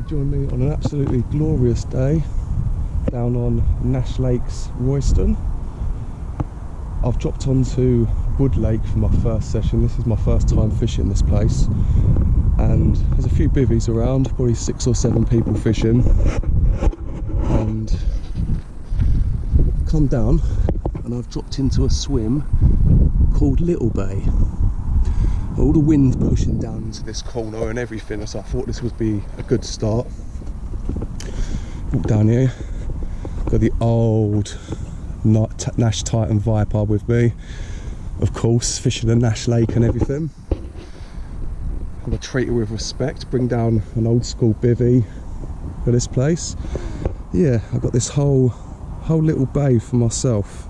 Join me on an absolutely glorious day down on Nash Lake's Royston. I've dropped onto Wood Lake for my first session. This is my first time fishing this place, and there's a few bivvies around, probably 6 or 7 people fishing. And come down and I've dropped into a swim called Little Bay. All the wind pushing down into this corner and everything, so I thought this would be a good start. Walk down here, got the old Nash Titan Viper with me, of course, fishing the Nash Lake and everything. I'm gonna treat her with respect, bring down an old school bivvy for this place. Yeah, I've got this whole little bay for myself.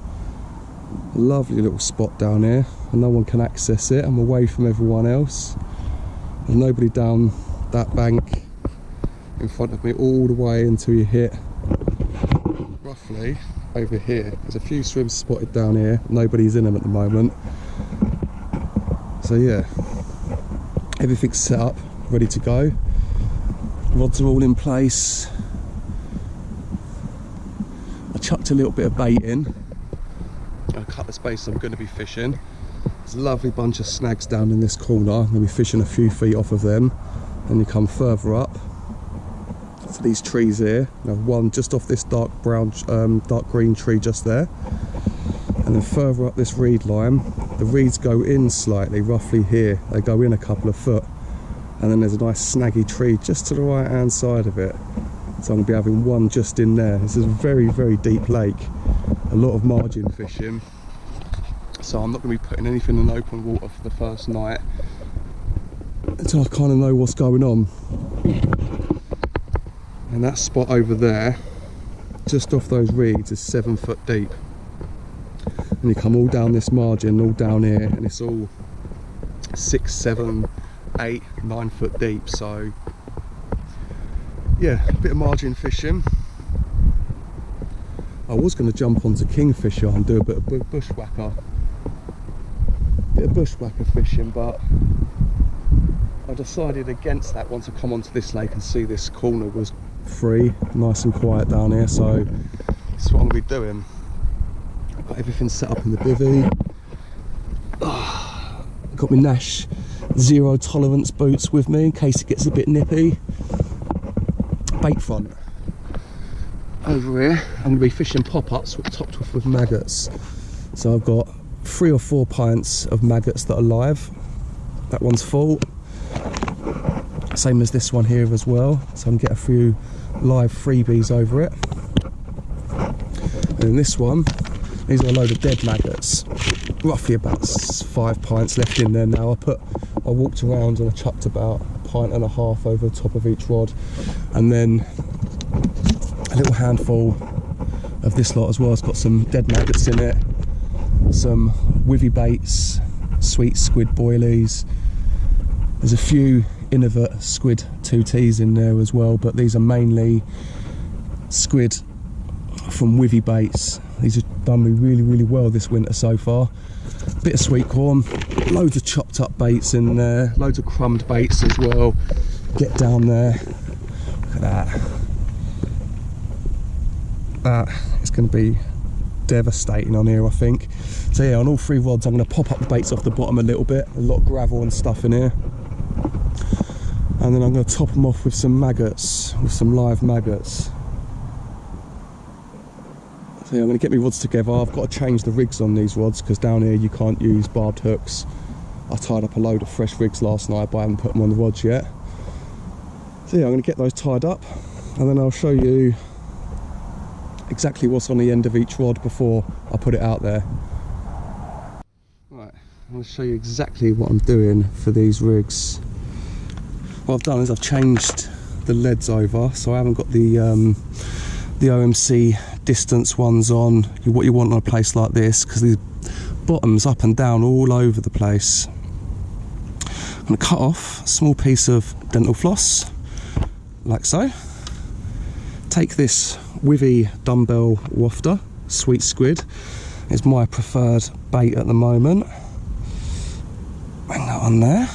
A lovely little spot down here, and no one can access it. I'm away from everyone else. There's nobody down that bank in front of me all the way until you hit roughly over here. There's a few swims spotted down here, nobody's in them at the moment. So yeah, everything's set up, ready to go. Rods are all in place. I chucked a little bit of bait in. I'll cut the space I'm going to be fishing. There's a lovely bunch of snags down in this corner. I'm going to be fishing a few feet off of them. Then you come further up to these trees here. I have one just off this dark green tree just there. And then further up this reed line, the reeds go in slightly, roughly here. They go in a couple of foot. And then there's a nice snaggy tree just to the right hand side of it. So I'm going to be having one just in there. This is a very, very deep lake. A lot of margin fishing, so I'm not going to be putting anything in open water for the first night until I kind of know what's going on. And that spot over there, just off those reeds, is 7 foot deep, and you come all down this margin, all down here, and it's all 6, 7, 8, 9 foot deep. So yeah, a bit of margin fishing. I was going to jump onto kingfisher and do a bit of bushwhacker fishing, but I decided against that once I come onto this lake and see this corner was free, nice and quiet down here. So this is what I'm going to be doing. I've got everything set up in the bivvy. Got my Nash zero tolerance boots with me in case it gets a bit nippy. Bait front. Over here, I'm going to be fishing pop-ups topped off with maggots. So I've got 3 or 4 pints of maggots that are live. That one's full. Same as this one here as well. So I can get a few live freebies over it. And then this one, these are a load of dead maggots. Roughly about 5 pints left in there now. I walked around and I chucked about 1.5 pints over the top of each rod. And then a little handful of this lot as well. It's got some dead maggots in it, some withy baits, sweet squid boilies. There's a few Innovate squid 2Ts in there as well, but these are mainly squid from withy baits. These have done me really, really well this winter so far. Bit of sweet corn, loads of chopped up baits in there, loads of crumbed baits as well. Get down there, look at that. That is going to be devastating on here, I think. So yeah, on all 3 rods I'm going to pop up the baits off the bottom a little bit, a lot of gravel and stuff in here, and then I'm going to top them off with some maggots, with some live maggots. So yeah, I'm going to get my rods together. I've got to change the rigs on these rods because down here you can't use barbed hooks. I tied up a load of fresh rigs last night, but I haven't put them on the rods yet. So yeah, I'm going to get those tied up, and then I'll show you exactly what's on the end of each rod before I put it out there. Right, I'm going to show you exactly what I'm doing for these rigs. What I've done is I've changed the leads over, so I haven't got the OMC distance ones on, what you want on a place like this, because the bottom's up and down all over the place. I'm going to cut off a small piece of dental floss, like so. Take this withy dumbbell wafter, sweet squid, is my preferred bait at the moment. Bring that on there.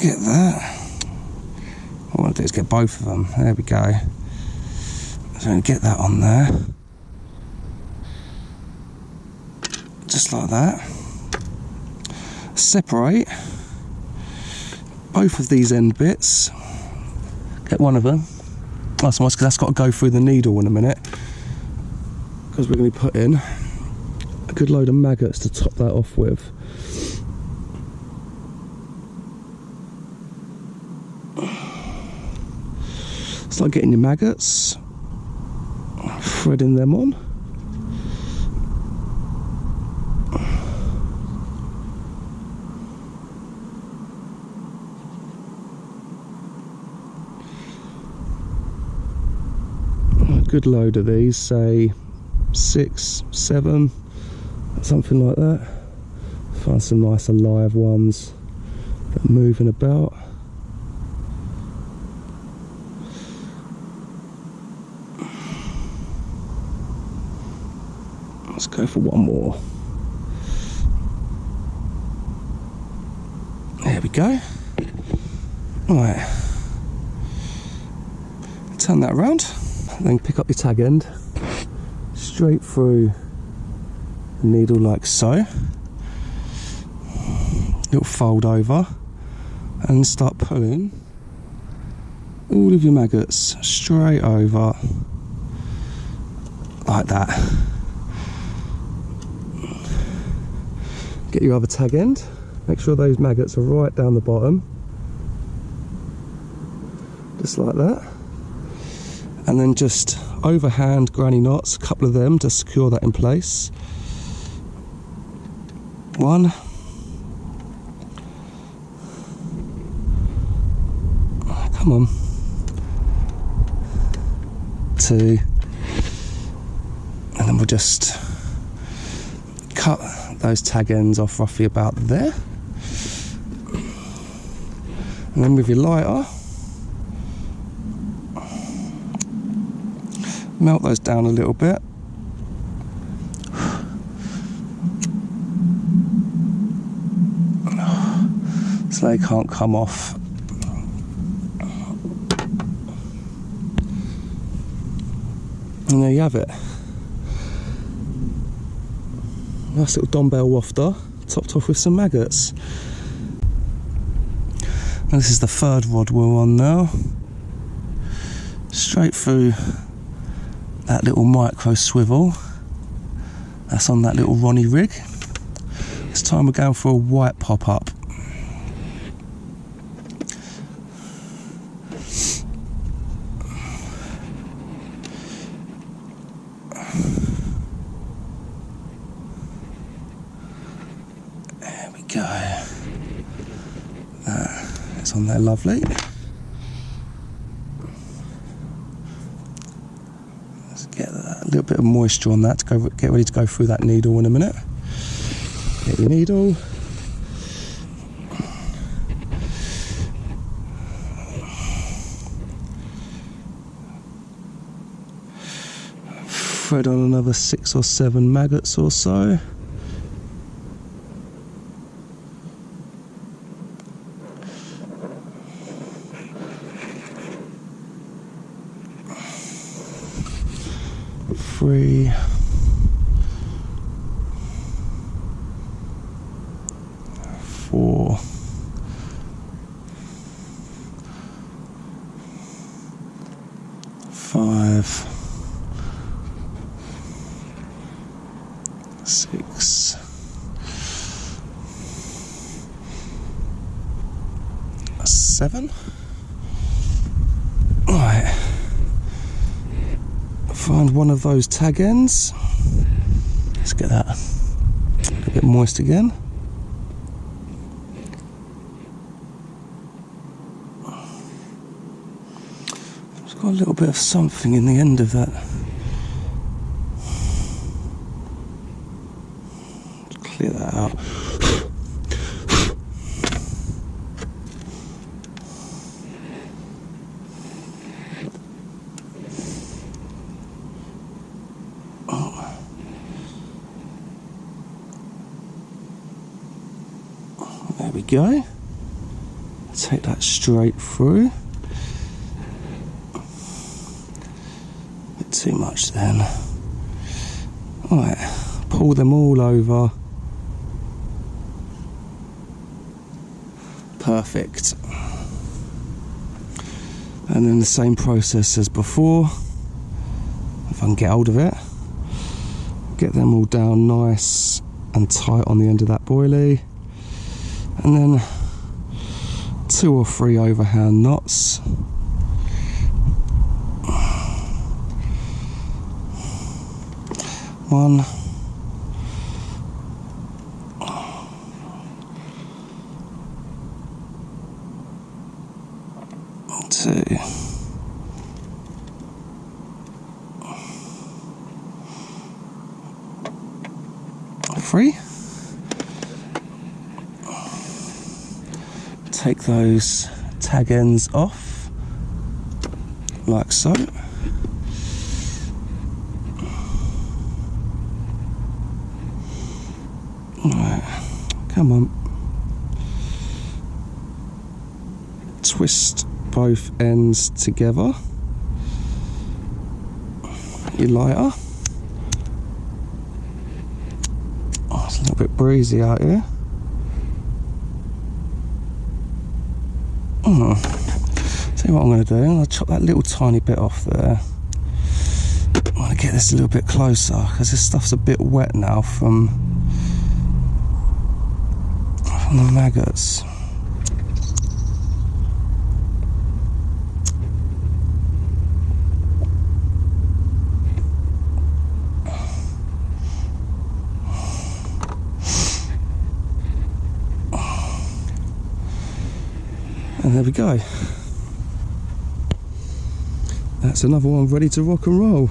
get that. What I want to do is get both of them. There we go. So get that on there. Just like that. Separate both of these end bits. Get one of them. That's nice because that's got to go through the needle in a minute. Because we're going to be putting a good load of maggots to top that off with. Start getting your maggots, threading them on. A good load of these, say 6, 7, something like that. Find some nice alive ones that are moving about. Let's go for one more. There we go. Right. Turn that around. Then pick up your tag end. Straight through the needle like so. Little fold over. And start pulling all of your maggots straight over. Like that. Get your other tag end, make sure those maggots are right down the bottom, just like that, and then just overhand granny knots, a couple of them to secure that in place. One, come on, 2, and then we'll just cut those tag ends off roughly about there, and then with your lighter melt those down a little bit. So they can't come off. And there you have it. Nice little dumbbell wafter, topped off with some maggots. And this is the third rod we're on now. Straight through that little micro swivel. That's on that little Ronnie rig. This time we're going for a white pop-up. Go. It's on there, lovely. Let's get a little bit of moisture on that to get ready to go through that needle in a minute. Get your needle. Thread on another 6 or 7 maggots or so. Three, 4, 5, 6, 7. Right. Find one of those tag ends. Let's get that a bit moist again. It's got a little bit of something in the end of that. Let's clear that out. There we go. Take that straight through. Bit too much then. Alright, pull them all over. Perfect. And then the same process as before. If I can get hold of it. Get them all down nice and tight on the end of that boilie. And then 2 or 3 overhand knots. One. 2. 3. Take those tag ends off, like so. Right, come on. Twist both ends together. Your lighter. Oh, it's a little bit breezy out here. See what I'm going to do, I'll chop that little tiny bit off there. I want to get this a little bit closer because this stuff's a bit wet now from the maggots. And there we go. That's another one ready to rock and roll.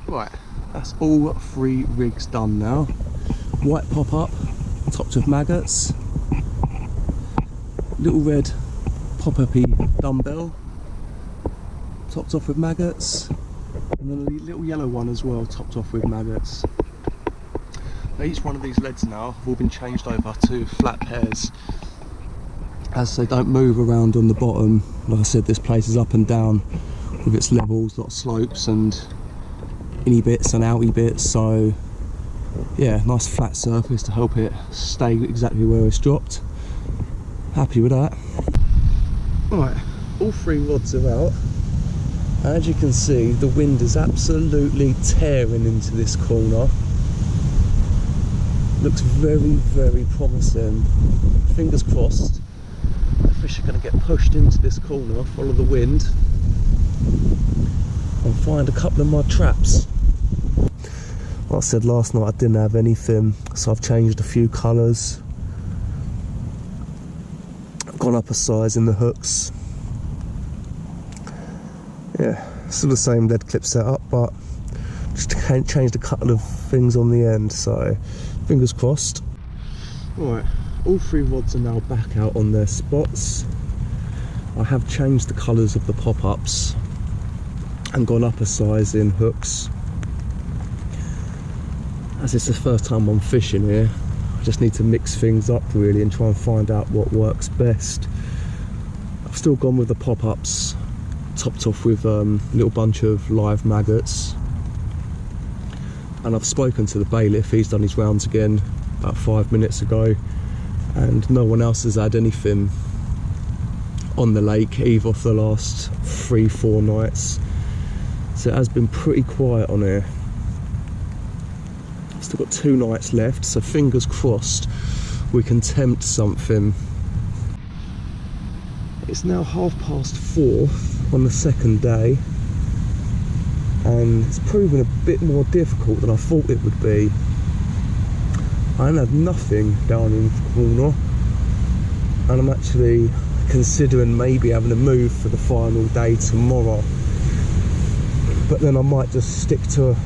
Right, that's all 3 rigs done now. White pop-up, topped with maggots. Little red pop-up-y dumbbell, topped off with maggots. And then a little yellow one as well, topped off with maggots. Now each one of these leads now have all been changed over to flat pairs, as they don't move around on the bottom. Like I said, this place is up and down with its levels, lot of slopes and inny bits and outy bits, so yeah, nice flat surface to help it stay exactly where it's dropped. Happy with that. Right, all 3 rods are out. As you can see, the wind is absolutely tearing into this corner. Looks very, very promising. Fingers crossed. Fish are going to get pushed into this corner, follow the wind, and find a couple of my traps. Like I said last night, I didn't have anything, so I've changed a few colours. I've gone up a size in the hooks. Yeah, still the same lead clip setup, but just changed a couple of things on the end, so fingers crossed. Right. All 3 rods are now back out on their spots. I have changed the colours of the pop-ups and gone up a size in hooks. As it's the first time I'm fishing here, I just need to mix things up really and try and find out what works best. I've still gone with the pop-ups, topped off with a little bunch of live maggots. And I've spoken to the bailiff, he's done his rounds again about 5 minutes ago. And no one else has had anything on the lake either for the last 3-4 nights, so it has been pretty quiet on here. Still got 2 nights left, so fingers crossed we can tempt something. It's now 4:30 on the 2nd day, and it's proven a bit more difficult than I thought it would be. I had nothing down in the corner, and I'm actually considering maybe having a move for the final day tomorrow, but then I might just stick to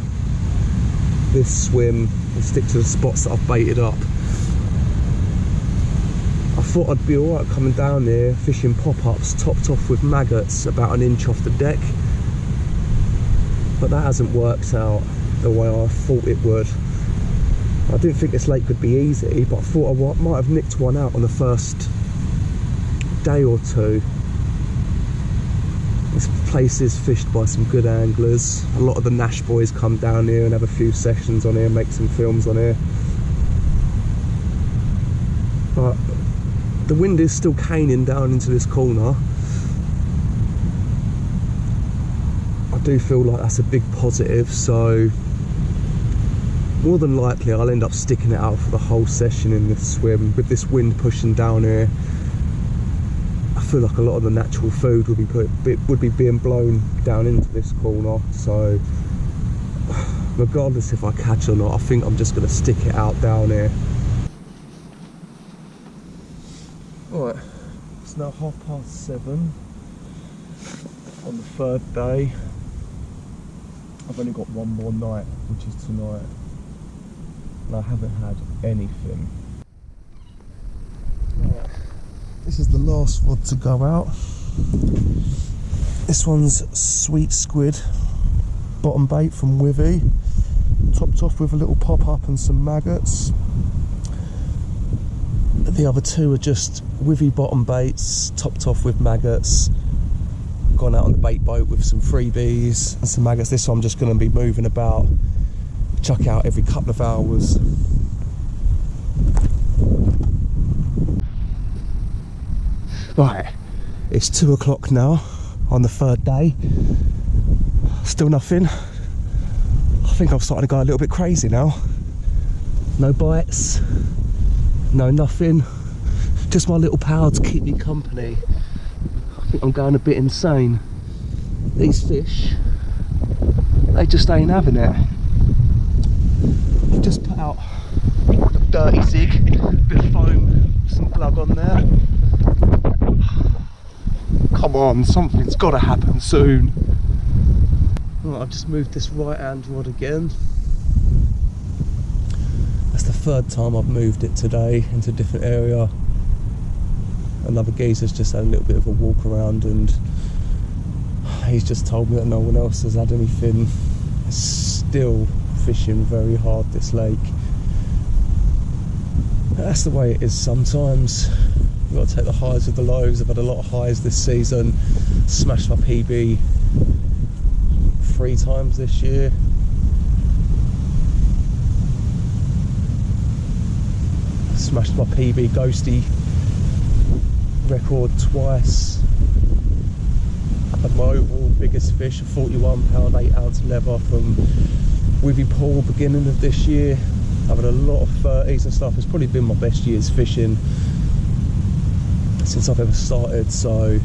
this swim and stick to the spots that I've baited up. I thought I'd be alright coming down here fishing pop-ups topped off with maggots about 1 inch off the deck, but that hasn't worked out the way I thought it would. I didn't think this lake would be easy, but I thought I might have nicked one out on the first day or two. This place is fished by some good anglers. A lot of the Nash boys come down here and have a few sessions on here, make some films on here. But the wind is still caning down into this corner. I do feel like that's a big positive, so more than likely I'll end up sticking it out for the whole session in this swim. With this wind pushing down here, I feel like a lot of the natural food would be being blown down into this corner, so regardless if I catch or not, I think I'm just going to stick it out down here. Right, it's now 7:30 on the third day. I've only got one more night, which is tonight, and I haven't had anything. Right. This is the last rod to go out. This one's sweet squid bottom bait from Withy, topped off with a little pop-up and some maggots. The other two are just Withy bottom baits, topped off with maggots. Gone out on the bait boat with some freebies and some maggots. This one I'm just going to be moving about, chuck out every couple of hours. Right, it's 2 o'clock now on the third day. Still nothing. I think I'm starting to go a little bit crazy now. No bites, no nothing. Just my little pal to keep me company. I think I'm going a bit insane. These fish, they just ain't having it. I've just put out a dirty zig, bit of foam, some plug on there. Come on, something's got to happen soon. Right, I've just moved this right hand rod again. That's the third time I've moved it today into a different area. Another geezer's just had a little bit of a walk around and he's just told me that no one else has had anything. It's still fishing very hard, this lake. That's the way it is sometimes. You've got to take the highs with the lows. I've had a lot of highs this season. Smashed my PB 3 times this year. Smashed my PB ghosty record twice. Had my overall biggest fish, a 41 pound 8 ounce leather from Withy Pool beginning of this year. I've had a lot of 30s and stuff. It's probably been my best year's fishing since I've ever started, so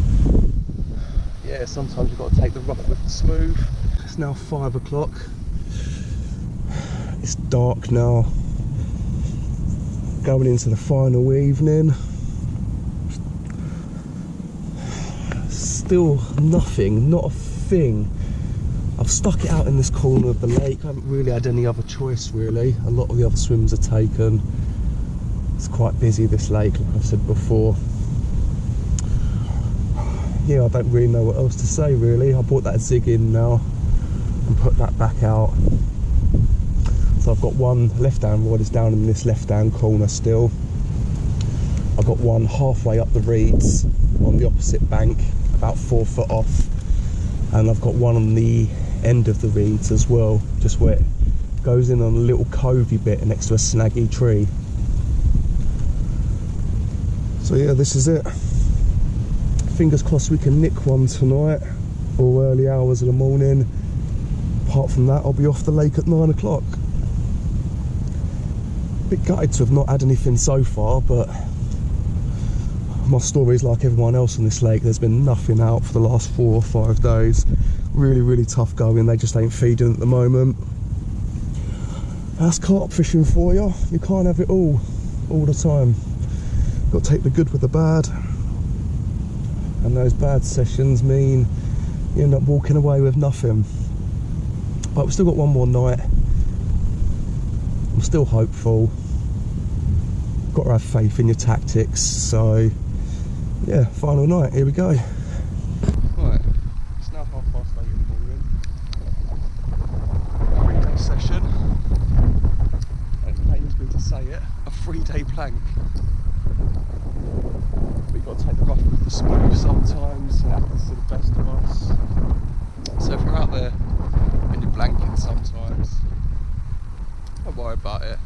yeah, sometimes you've got to take the rough with the smooth. It's now 5 o'clock. It's dark now. Going into the final evening. Still nothing, not a thing. I've stuck it out in this corner of the lake. I haven't really had any other choice really. A lot of the other swims are taken. It's quite busy, this lake, like I've said before. Yeah, I don't really know what else to say really. I brought that zig in now and put that back out. So I've got one left hand rod is down in this left hand corner still. I've got one halfway up the reeds on the opposite bank, about 4 foot off, and I've got one on the end of the reeds as well, just where it goes in on a little covey bit next to a snaggy tree. So yeah, this is it. Fingers crossed we can nick one tonight or early hours of the morning. Apart from that, I'll be off the lake at 9 o'clock. Bit gutted to have not had anything so far, but my story's like everyone else on this lake. There's been nothing out for the last 4 or 5 days. Really tough going. They just ain't feeding at the moment. That's carp fishing for you. You can't have it all the time. Got to take the good with the bad. And those bad sessions mean you end up walking away with nothing. But we've still got one more night. I'm still hopeful. Got to have faith in your tactics. So yeah, final night, here we go. Right, it's now 8:30 in the morning. 3-day session. It pains me say it, a 3-day plank. But you've got to take the rough with the smooth sometimes. It happens to the best of us. So if you're out there and you're blanking sometimes, don't worry about it.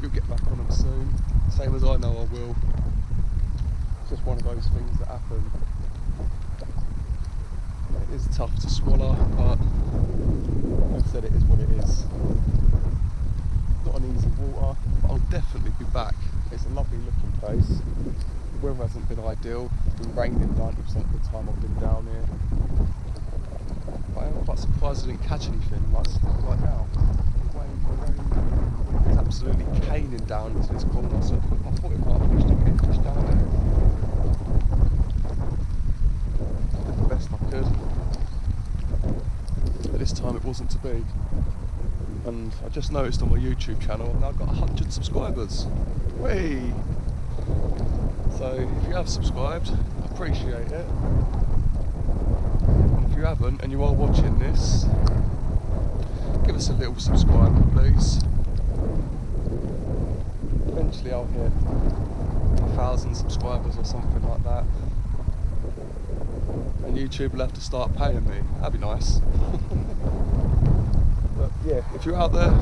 You'll get back on them soon. Same as I know I will. It's just one of those things that happen. It is tough to swallow, but like I said, it is what it is. Not an easy water, but I'll definitely be back. It's a lovely looking place. The weather hasn't been ideal. It's been raining 90% of the time I've been down here. But I'm quite surprised I didn't catch anything like now. The rain is absolutely caning down into this corner, so I thought it might have pushed a fish down there. I did the best I could. But this time it wasn't to be. And I just noticed on my YouTube channel I've now got 100 subscribers. Whey! So if you have subscribed, I appreciate it. And if you haven't and you are watching this, give us a little subscribe please. Eventually I'll hit 1,000 subscribers or something like that. And YouTube will have to start paying me. That'd be nice. But yeah, if you're out there,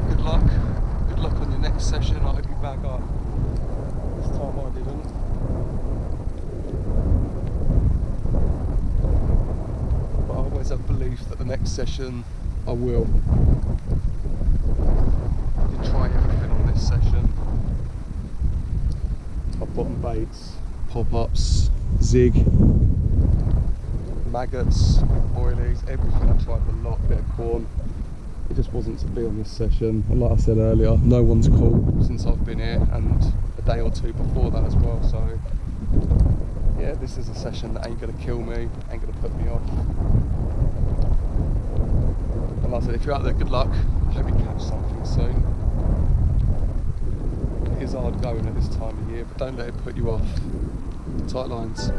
good luck. Good luck on your next session. I hope you bag up. This time I didn't. But I always have belief that the next session I will. I did try everything on this session. I've bottom baits, pop-ups, zig, maggots, oilies, everything. I tried a lot, bit of corn. It just wasn't to be on this session. And like I said earlier, no one's caught since I've been here, and a day or two before that as well. So yeah, this is a session that ain't gonna kill me, ain't gonna put me off. And like I said, if you're out there, good luck. I hope you catch something soon. It is hard going at this time of year, but don't let it put you off. Tight lines.